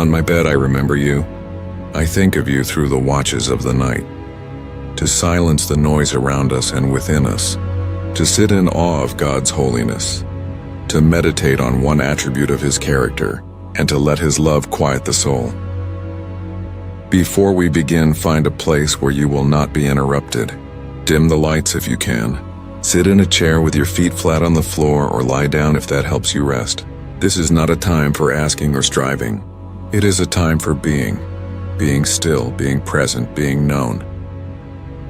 On my bed I remember you. I think of you through the watches of the night. To silence the noise around us and within us. To sit in awe of God's holiness. To meditate on one attribute of His character, and to let His love quiet the soul. Before we begin, find a place where you will not be interrupted. Dim the lights if you can. Sit in a chair with your feet flat on the floor or lie down if that helps you rest. This is not a time for asking or striving. It is a time for being. Being still, being present, being known.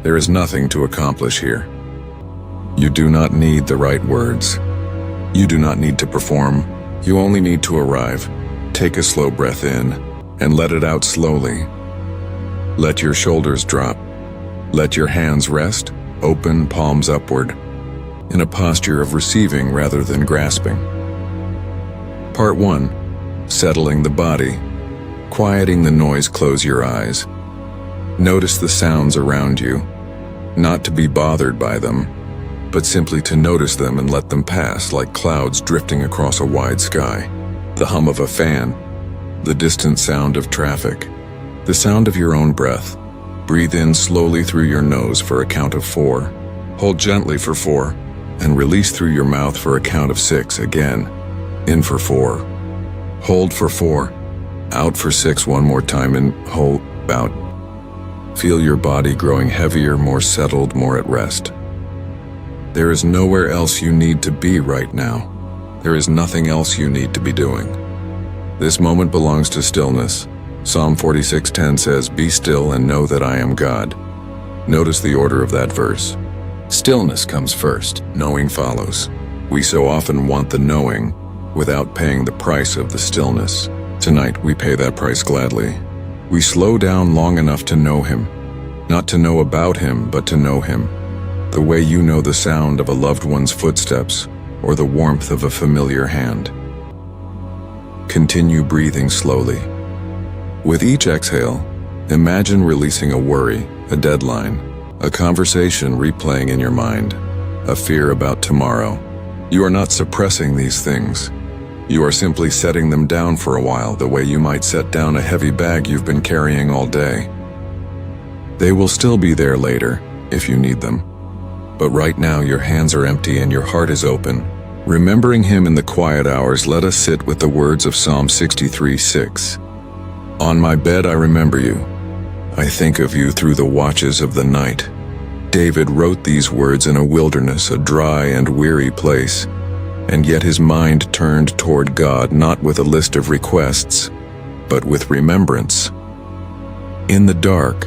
There is nothing to accomplish here. You do not need the right words. You do not need to perform. You only need to arrive. Take a slow breath in and let it out slowly. Let your shoulders drop. Let your hands rest, open, palms upward, in a posture of receiving rather than grasping. Part 1. Settling the body. Quieting the noise, close your eyes. Notice the sounds around you, not to be bothered by them, but simply to notice them and let them pass like clouds drifting across a wide sky. The hum of a fan, the distant sound of traffic, the sound of your own breath. Breathe in slowly through your nose for a count of 4. Hold gently for 4, and release through your mouth for a count of 6 again. In for 4. Hold for 4. Out for 6 one more time and hold, out. Feel your body growing heavier, more settled, more at rest. There is nowhere else you need to be right now. There is nothing else you need to be doing. This moment belongs to stillness. Psalm 46:10 says, "Be still and know that I am God." Notice the order of that verse. Stillness comes first, knowing follows. We so often want the knowing without paying the price of the stillness. Tonight we pay that price gladly. We slow down long enough to know Him. Not to know about Him, but to know Him. The way you know the sound of a loved one's footsteps or the warmth of a familiar hand. Continue breathing slowly. With each exhale, imagine releasing a worry, a deadline, a conversation replaying in your mind, a fear about tomorrow. You are not suppressing these things. You are simply setting them down for a while, the way you might set down a heavy bag you've been carrying all day. They will still be there later, if you need them. But right now your hands are empty and your heart is open. Remembering Him in the quiet hours, let us sit with the words of Psalm 63:6. On my bed I remember you. I think of you through the watches of the night. David wrote these words in a wilderness, a dry and weary place, and yet his mind turned toward God not with a list of requests, but with remembrance. In the dark,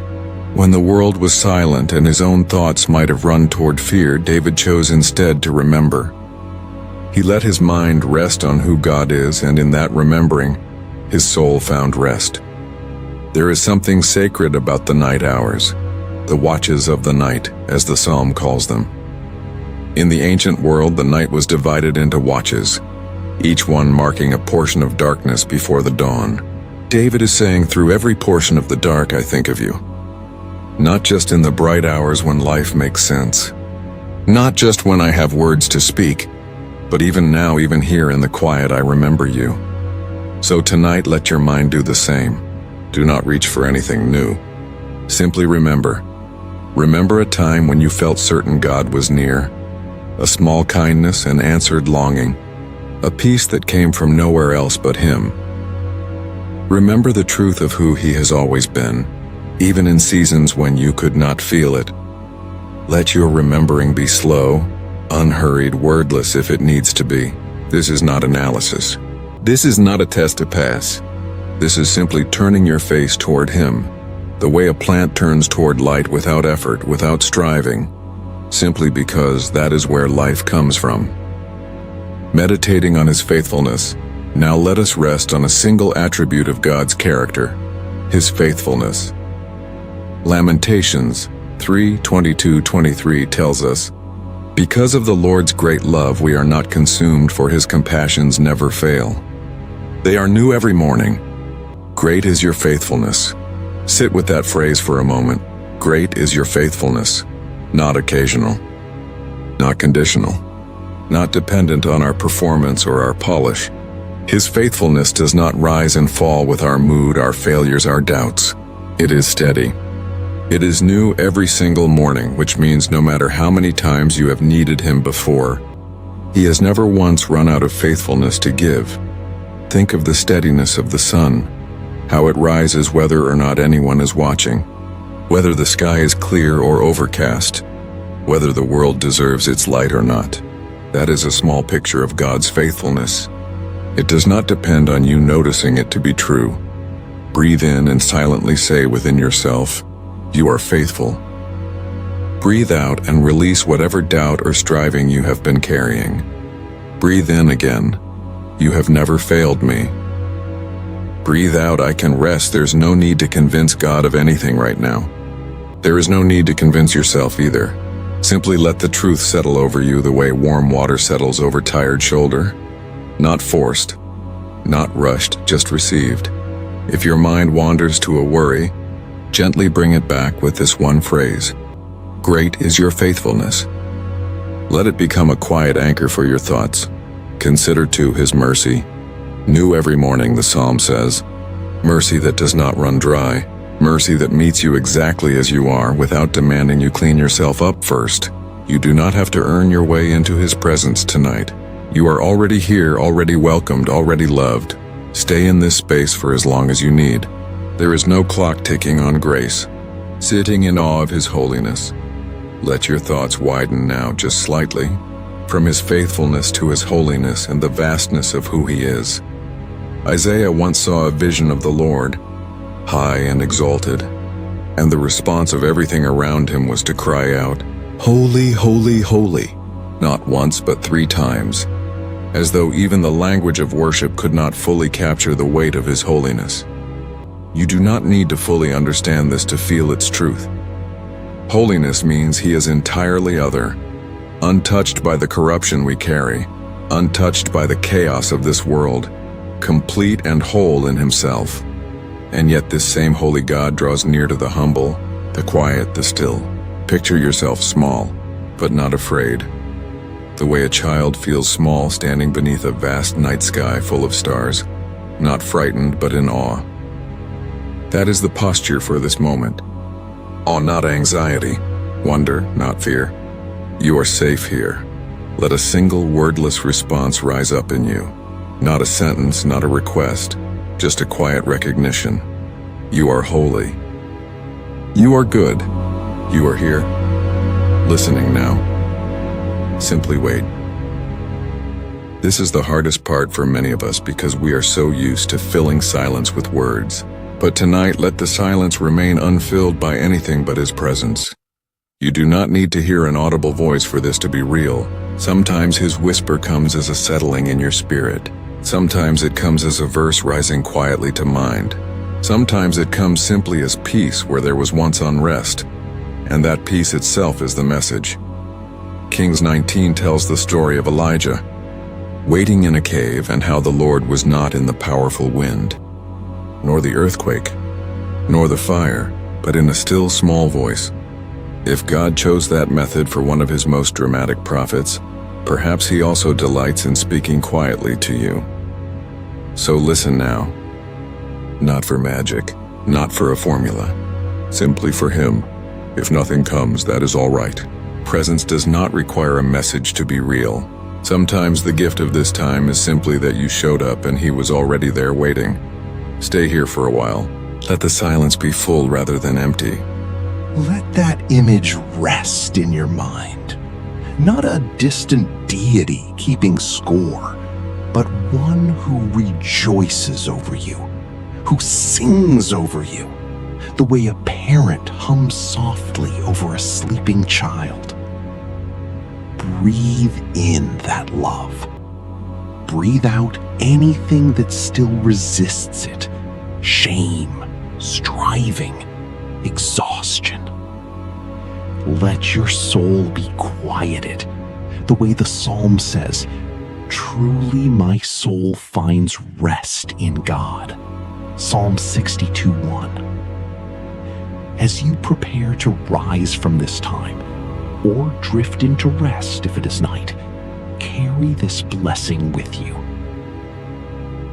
when the world was silent and his own thoughts might have run toward fear, David chose instead to remember. He let his mind rest on who God is, and in that remembering, his soul found rest. There is something sacred about the night hours, the watches of the night, as the psalm calls them. In the ancient world, the night was divided into watches, each one marking a portion of darkness before the dawn. David is saying, through every portion of the dark I think of you. Not just in the bright hours when life makes sense. Not just when I have words to speak, but even now, even here in the quiet, I remember you. So tonight, let your mind do the same. Do not reach for anything new. Simply remember. Remember a time when you felt certain God was near. A small kindness, an answered longing. A peace that came from nowhere else but Him. Remember the truth of who He has always been, even in seasons when you could not feel it. Let your remembering be slow, unhurried, wordless if it needs to be. This is not analysis. This is not a test to pass. This is simply turning your face toward Him, the way a plant turns toward light without effort, without striving, simply because that is where life comes from. Meditating on His faithfulness, now let us rest on a single attribute of God's character, His faithfulness. Lamentations 3:22-23 tells us, "Because of the Lord's great love we are not consumed, for His compassions never fail. They are new every morning. Great is your faithfulness." Sit with that phrase for a moment. Great is your faithfulness. Not occasional. Not conditional. Not dependent on our performance or our polish. His faithfulness does not rise and fall with our mood, our failures, our doubts. It is steady. It is new every single morning, which means no matter how many times you have needed him before, he has never once run out of faithfulness to give. Think of the steadiness of the sun, how it rises whether or not anyone is watching, whether the sky is clear or overcast, whether the world deserves its light or not. That is a small picture of God's faithfulness. It does not depend on you noticing it to be true. Breathe in and silently say within yourself, "You are faithful." Breathe out and release whatever doubt or striving you have been carrying. Breathe in again, "You have never failed me." Breathe out, "I can rest." There's no need to convince God of anything right now. There is no need to convince yourself either. Simply let the truth settle over you the way warm water settles over tired shoulder. Not forced, not rushed, just received. If your mind wanders to a worry, gently bring it back with this one phrase: "Great is your faithfulness." Let it become a quiet anchor for your thoughts. Consider too his mercy. New every morning, the psalm says. Mercy that does not run dry. Mercy that meets you exactly as you are without demanding you clean yourself up first. You do not have to earn your way into his presence tonight. You are already here, already welcomed, already loved. Stay in this space for as long as you need. There is no clock ticking on grace. Sitting in awe of his holiness. Let your thoughts widen now just slightly, from his faithfulness to his holiness and the vastness of who he is. Isaiah once saw a vision of the Lord, high and exalted, and the response of everything around him was to cry out, "Holy, holy, holy," not once but 3 times, as though even the language of worship could not fully capture the weight of his holiness. You do not need to fully understand this to feel its truth. Holiness means he is entirely other, untouched by the corruption we carry, untouched by the chaos of this world, complete and whole in himself. And yet this same holy God draws near to the humble, the quiet, the still. Picture yourself small, but not afraid. The way a child feels small standing beneath a vast night sky full of stars, not frightened but in awe. That is the posture for this moment. Awe, not anxiety. Wonder, not fear. You are safe here. Let a single wordless response rise up in you. Not a sentence, not a request, just a quiet recognition. You are holy. You are good. You are here. Listening now. Simply wait. This is the hardest part for many of us because we are so used to filling silence with words. But tonight, let the silence remain unfilled by anything but his presence. You do not need to hear an audible voice for this to be real. Sometimes his whisper comes as a settling in your spirit. Sometimes it comes as a verse rising quietly to mind. Sometimes it comes simply as peace where there was once unrest. And that peace itself is the message. Kings 19 tells the story of Elijah, waiting in a cave, and how the Lord was not in the powerful wind, nor the earthquake, nor the fire, but in a still small voice. If God chose that method for one of his most dramatic prophets, perhaps he also delights in speaking quietly to you. So listen now. Not for magic, not for a formula, simply for him. If nothing comes, that is all right. Presence does not require a message to be real. Sometimes the gift of this time is simply that you showed up and he was already there waiting. Stay here for a while. Let the silence be full rather than empty. Let that image rest in your mind. Not a distant deity keeping score, but one who rejoices over you, who sings over you, the way a parent hums softly over a sleeping child. Breathe in that love. Breathe out anything that still resists it. Shame, striving, exhaustion. Let your soul be quieted, the way the psalm says, "Truly my soul finds rest in God." Psalm 62:1. As you prepare to rise from this time, or drift into rest if it is night, carry this blessing with you.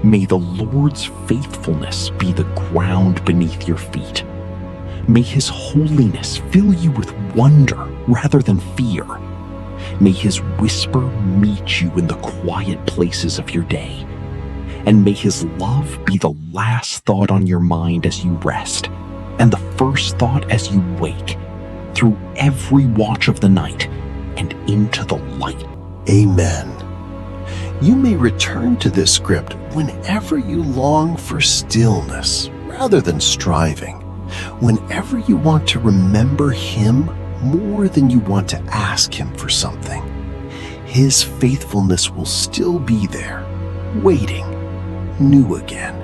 May the Lord's faithfulness be the ground beneath your feet. May His holiness fill you with wonder rather than fear. May His whisper meet you in the quiet places of your day. And may His love be the last thought on your mind as you rest, and the first thought as you wake, through every watch of the night and into the light. Amen. You may return to this script whenever you long for stillness rather than striving, whenever you want to remember Him more than you want to ask Him for something. His faithfulness will still be there, waiting, new again.